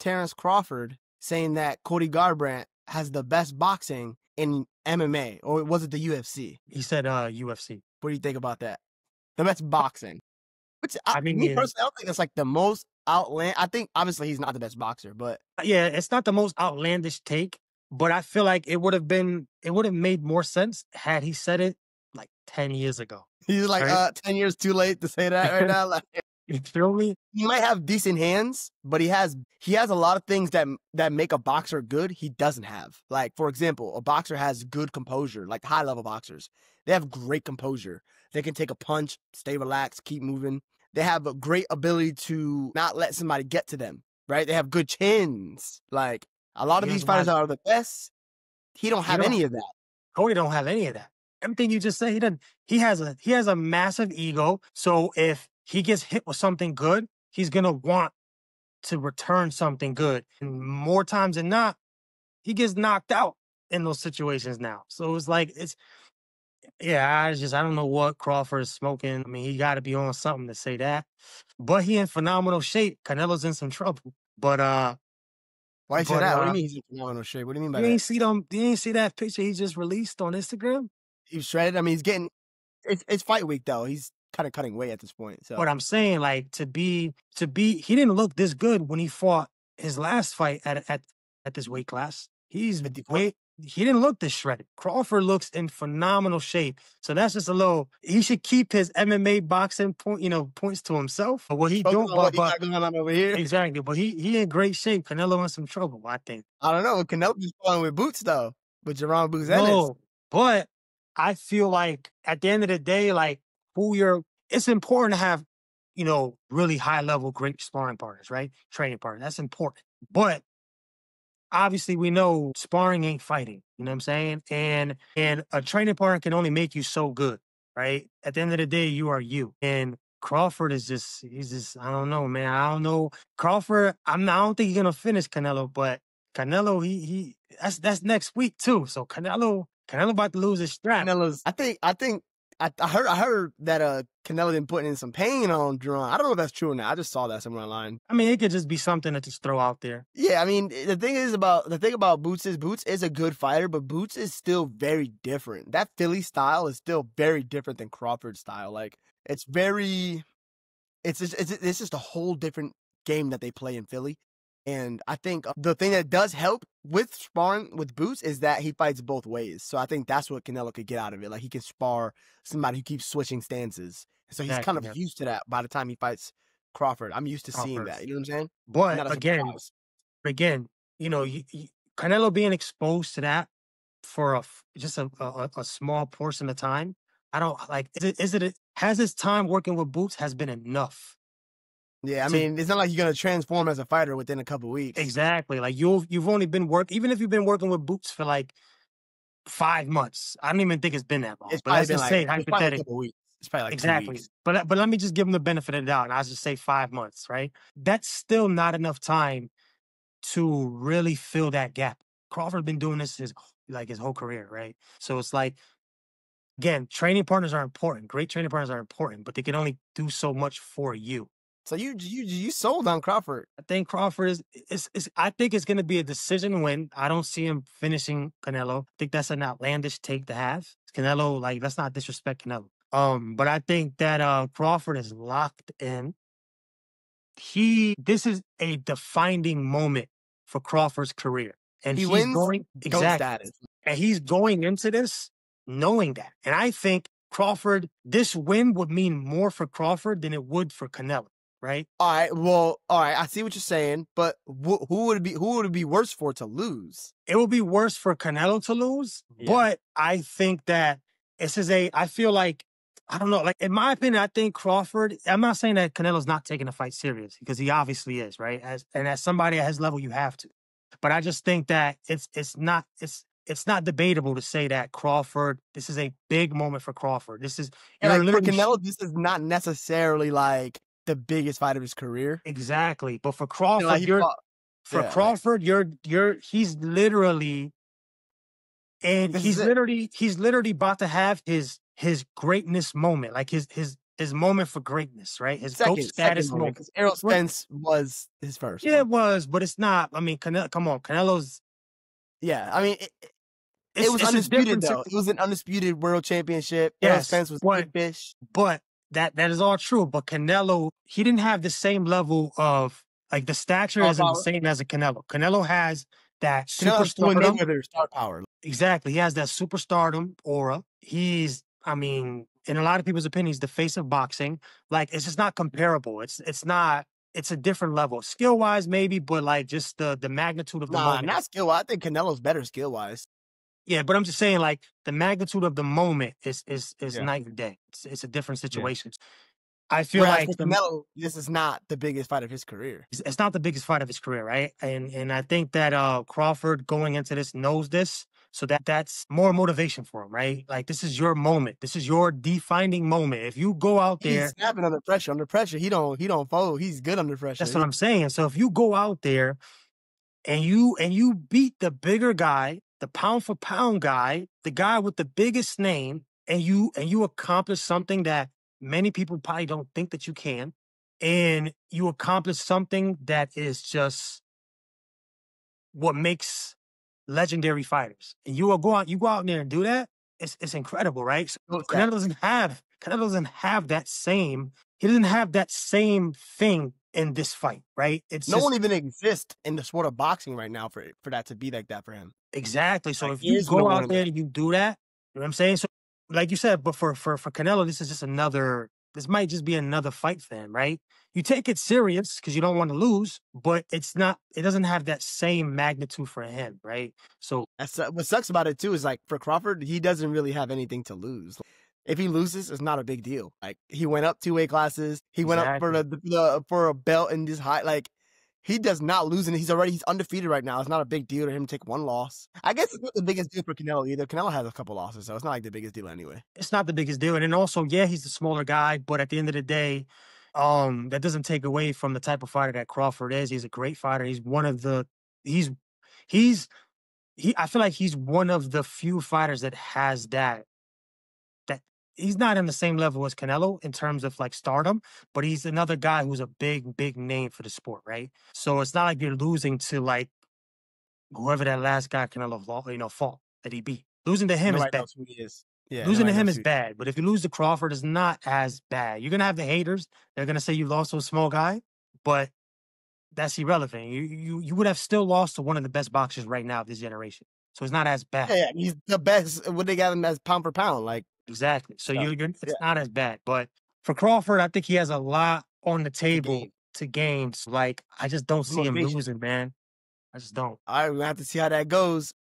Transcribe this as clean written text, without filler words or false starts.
Terrence Crawford saying that Cody Garbrandt has the best boxing in MMA, or was it the UFC? He said UFC. What do you think about that? The best boxing. Which, I mean, me personally, I don't think that's like the most outland. I think obviously he's not the best boxer, but yeah, it's not the most outlandish take, but I feel like it would have made more sense had he said it like 10 years ago. he's like, Right? 10 years too late to say that right now. Like, You feel me? he might have decent hands, but he has a lot of things that make a boxer good he doesn't have. Like, for example, a boxer has good composure, like high-level boxers. They have great composure. They can take a punch, stay relaxed, keep moving. They have a great ability to not let somebody get to them, right? They have good chins. Like, a lot of these fighters are the best. He don't have any of that. Cody don't have any of that. Everything you just said, he doesn't. He has a massive ego. So if he gets hit with something good, he's gonna want to return something good. And more times than not, he gets knocked out in those situations now. So it's like I don't know what Crawford is smoking. I mean, he got to be on something to say that. But he in phenomenal shape. Canelo's in some trouble. But why you say that? What do you mean he's in phenomenal shape? What do you mean by that? You ain't see that picture he just released on Instagram? He's shredded. I mean, it's fight week though. He's kind of cutting weight at this point. So what I'm saying, like to be, he didn't look this good when he fought his last fight at this weight class. He didn't look this shredded. Crawford looks in phenomenal shape. So that's just he should keep his MMA boxing points to himself. But what he don't, what got going on over here. Exactly. But he in great shape. Canelo in some trouble, I think. I don't know. Canelo be falling with Boots though, with Jerome Boots. No, but I feel like at the end of the day, like it's important to have, really high level, great sparring partners, right? Training partners. That's important. But obviously we know sparring ain't fighting, you know what I'm saying? And a training partner can only make you so good, right? At the end of the day, you are you. And Crawford he's just, I don't know, man. I don't know. Crawford, I don't think he's going to finish Canelo, but Canelo, that's next week too. So Canelo about to lose his strap. I heard that Canelo been putting in some pain on Duran. I don't know if that's true or not. I just saw that somewhere online. I mean, it could just be something to just throw out there. Yeah, I mean, the thing about Boots is a good fighter, but Boots is still very different. That Philly style is still very different than Crawford's style. Like, it's just a whole different game that they play in Philly. And I think the thing that does help with sparring with Boots is that he fights both ways. So I think that's what Canelo could get out of it. Like, he can spar somebody who keeps switching stances. So he's kind of used to that by the time he fights Crawford. I'm used to seeing that. You know what I'm saying? But again, Canelo being exposed to that for just a small portion of time, I don't like. Has his time working with Boots has been enough? Yeah, I mean, it's not like you're gonna transform as a fighter within a couple of weeks. Exactly. Like you've only been even if you've been working with Boots for like 5 months. I don't even think it's been that long. But let's just say hypothetically. It's probably like exactly. 2 weeks. But let me just give him the benefit of the doubt, and I'll just say 5 months, right? That's still not enough time to really fill that gap. Crawford's been doing this his whole career, right? So it's like, again, training partners are important. Great training partners are important, but they can only do so much for you. So you sold on Crawford. I think Crawford I think it's going to be a decision win. I don't see him finishing Canelo. I think that's an outlandish take to have. Canelo, let's not disrespect Canelo. But I think that Crawford is locked in. This is a defining moment for Crawford's career. And he wins exactly. And he's going into this knowing that. And I think this win would mean more for Crawford than it would for Canelo. Right. All right. I see what you're saying, but who would it be worse for to lose? It would be worse for Canelo to lose, but I think that I feel like, I don't know, like in my opinion, I think Crawford, I'm not saying that Canelo's not taking the fight serious because he obviously is, right? As somebody at his level, you have to. But I just think that it's not debatable to say that Crawford, this is a big moment for Crawford. This is for Canelo, this is not necessarily like the biggest fight of his career. Exactly. But for Crawford, he's literally about to have his greatness moment, like his his moment for greatness, right? His GOAT Second status moment, moment. because Errol Right. Spence was his first Yeah, one. it was, but it's not. I mean, come on, Canelo's. Yeah, I mean, it It's was it's a undisputed, different. though. It was an undisputed world championship. Errol Yes, Spence was kid fish. but that is all true. But Canelo, he didn't have the same level of like the stature Star isn't the power. same as a Canelo. Canelo has that Canelo has Floyd superstardom. Mayweather star power. Exactly. He has that superstardom aura. I mean, in a lot of people's opinion, he's the face of boxing. Like, it's just not comparable. It's not, it's a different level. Skill wise, maybe, but like just the magnitude of the Nah, moment. not skill. I think Canelo's better skill wise. Yeah, but I'm just saying, like, the magnitude of the moment is Yeah, night and day. It's a different yeah. situation. I feel Whereas like for Canelo, this is not the biggest fight of his career. it's not the biggest fight of his career, right? And I think that Crawford going into this knows this, so that's more motivation for him, right? Like this is your moment, this is your defining moment. If you go out He's there, snapping under pressure. Under pressure, he don't fold. He's good under pressure. that's what I'm saying. So if you go out there and you beat the bigger guy, the pound for pound guy, the guy with the biggest name, and you accomplish something that many people probably don't think that you can, and you accomplish something that is just what makes legendary fighters. And you go out there and do that, it's incredible, right? So Notice that. Canelo doesn't have that same, he doesn't have that same thing in this fight, right? It's No just one even exists in the sport of boxing right now for that to be like that for him. exactly. So Like if you there is no go one out in there that. and you do that, you know what I'm saying? So like you said, but for Canelo, this is just another, this might just be another fight for him, right? You take it serious because you don't want to lose, but it doesn't have that same magnitude for him, right? So That's what sucks about it too is like for Crawford, he doesn't really have anything to lose. If he loses, it's not a big deal. Like he went up 2 weight classes. He went up for exactly. for a belt in this high. Like he does not lose, and he's undefeated right now. It's not a big deal to him to take one loss. I guess it's not the biggest deal for Canelo either. Canelo has a couple losses, so it's not like the biggest deal anyway. It's not the biggest deal. And then also, yeah, he's the smaller guy, but at the end of the day, that doesn't take away from the type of fighter that Crawford is. He's a great fighter. He's one of the he's he's I feel like he's one of the few fighters that has that he's not in the same level as Canelo in terms of like stardom, but he's another guy who's a big name for the sport, right? So it's not like you're losing to like whoever that last guy Canelo fought that he beat. Losing to him is Nobody bad. knows who he is. Yeah, Losing to nobody him knows is who. bad, but if you lose to Crawford, it's not as bad. You're gonna have the haters. They're gonna say you lost to a small guy, but that's irrelevant. You would have still lost to one of the best boxers right now of this generation. So it's not as bad. Yeah, he's the best. What they got him as pound for pound, like Exactly. So so. you're Yeah, it's not as bad. But for Crawford, I think he has a lot on the the table game, to gain. So like I just don't the see him motivation. losing, man. I just don't. All right, we're gonna have to see how that goes.